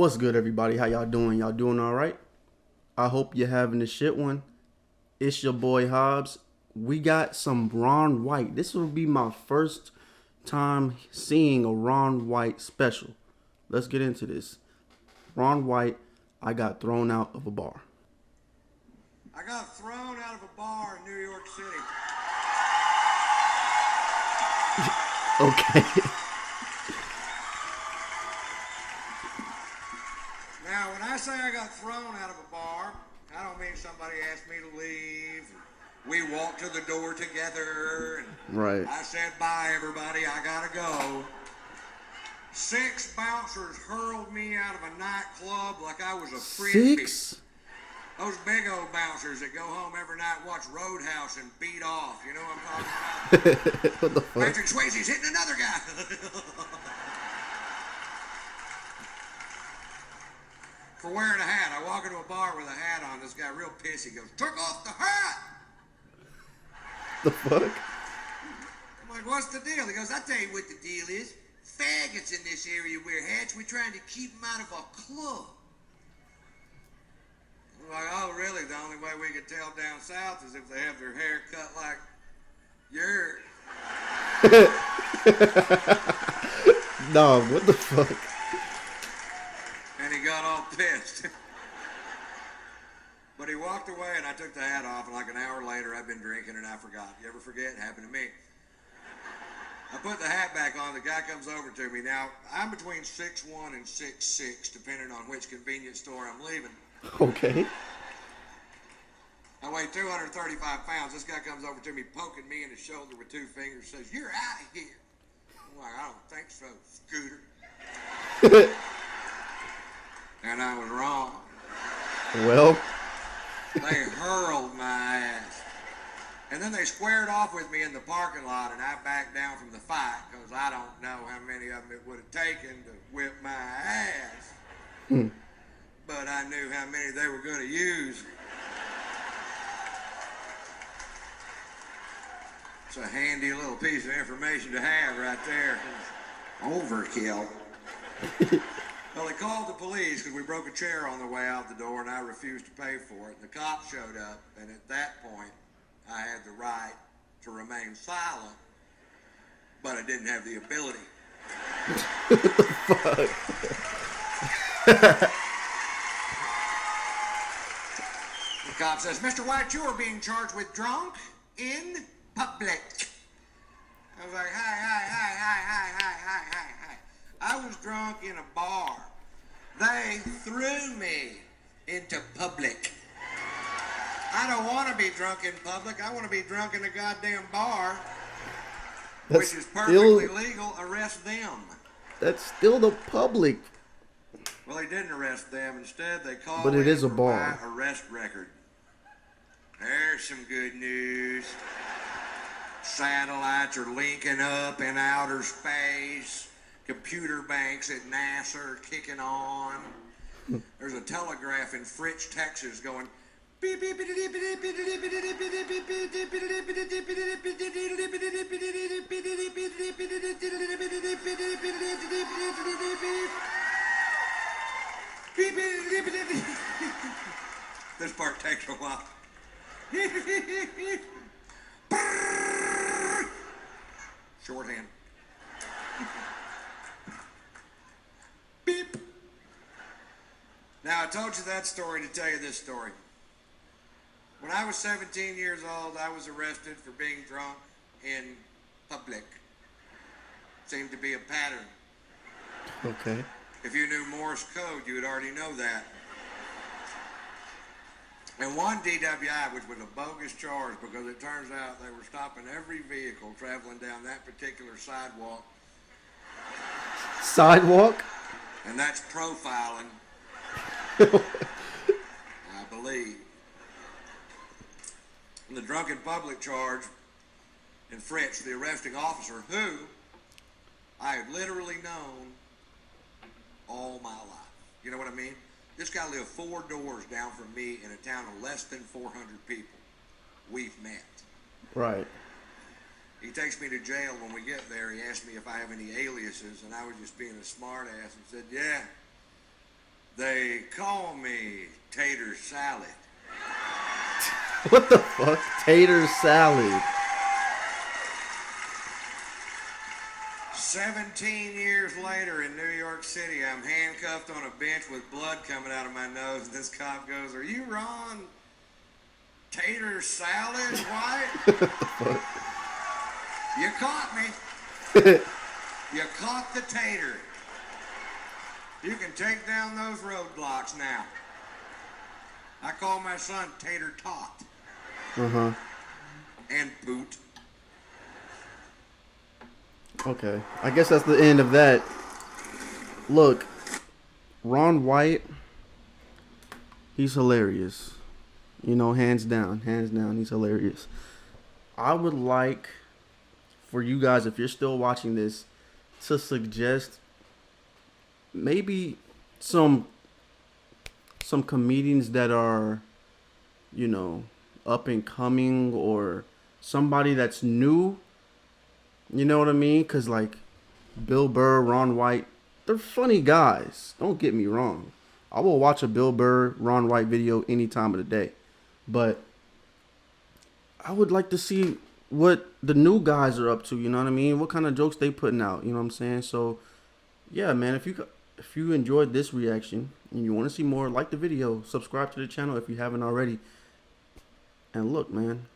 What's good, everybody? How y'all doing? Y'all doing all right? I hope you're having a shit one. It's your boy Hobbs. We got some Ron White. This will be my first time seeing a Ron White special. Let's get into this. Ron White, I got thrown out of a bar. I got thrown out of a bar in New York City. Okay. Now, when I say I got thrown out of a bar, I don't mean somebody asked me to leave. We walked to the door together, and Right. I said, bye, everybody, I gotta go. 6 bouncers hurled me out of a nightclub like I was a frisbee. 6? Those big old bouncers that go home every night, watch Roadhouse, and beat off. You know what I'm talking about? What the fuck? Patrick Swayze's hitting another guy. For wearing a hat. I walk into a bar with a hat on. This guy real pissy goes, took off the hat. The fuck? I'm like, what's the deal? He goes, I'll tell you what the deal is. Faggots in this area wear hats. We're trying to keep them out of our club. I'm like, oh, really? The only way we can tell down south is if they have their hair cut like yours. Nah, what the fuck? And he got all pissed. But he walked away, and I took the hat off, and like an hour later, I've been drinking, and I forgot. You ever forget? It happened to me. I put the hat back on. The guy comes over to me. Now, I'm between 6'1" and 6'6", depending on which convenience store I'm leaving. Okay. I weigh 235 pounds. This guy comes over to me, poking me in the shoulder with 2 fingers, says, you're out of here. I'm like, I don't think so, Scooter. And I was wrong. Well. They hurled my ass. And then they squared off with me in the parking lot, and I backed down from the fight because I don't know how many of them it would have taken to whip my ass. But I knew how many they were going to use. It's a handy little piece of information to have right there. Overkill. Well, they called the police because we broke a chair on the way out the door, and I refused to pay for it. And the cops showed up, and at that point, I had the right to remain silent, but I didn't have the ability. The cop says, Mr. White, you are being charged with drunk in public. I was like, hi. I was drunk in a bar. They threw me into public. I don't want to be drunk in public. I want to be drunk in a goddamn bar, That's which is perfectly still, legal. Arrest them. that's still the public. Well, they didn't arrest them. Instead, they called But it me is a for bar. my arrest record. There's some good news. Satellites are linking up in outer space. Computer banks at NASA are kicking on. There's a telegraph in Fritch, Texas going beep beep beep beep beep beep beep. This part takes a while. Shorthand. Beep. Now, I told you that story to tell you this story. When I was 17 years old, I was arrested for being drunk in public. Seemed to be a pattern. Okay. If you knew Morse code, you would already know that. And one DWI, which was a bogus charge because it turns out they were stopping every vehicle traveling down that particular sidewalk. Sidewalk? And that's profiling, I believe. And the drunken public charge in French, the arresting officer, who I had literally known all my life. You know what I mean? This guy lived 4 doors down from me in a town of less than 400 people. We've met. Right. He takes me to jail. When we get there, he asked me if I have any aliases, and I was just being a smart ass and said, yeah, They call me Tater Salad. What the fuck? Tater salad. 17 years later in New York City, I'm handcuffed on a bench with blood coming out of my nose. And this cop goes, "Are you Ron Tater Salad White?" You caught me. You caught the tater. You can take down those roadblocks now. I call my son Tater Tot. Uh-huh. And Poot. Okay. I guess that's the end of that. Look, Ron White, he's hilarious. You know, hands down, he's hilarious. I would like for you guys, if you're still watching this, to suggest maybe some comedians that are, you know, up and coming, or somebody that's new. You know what I mean? Because, like, Bill Burr, Ron White, they're funny guys. Don't get me wrong. I will watch a Bill Burr, Ron White video any time of the day. But I would like to see what the new guys are up to. You know what I mean? What kind of jokes they putting out. You know what I'm saying? So, yeah, man, if you enjoyed this reaction and you want to see more, like the video, subscribe to the channel if you haven't already. And look, man,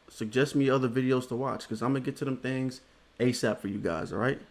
suggest me other videos to watch, because I'm going to get to them things ASAP for you guys, all right?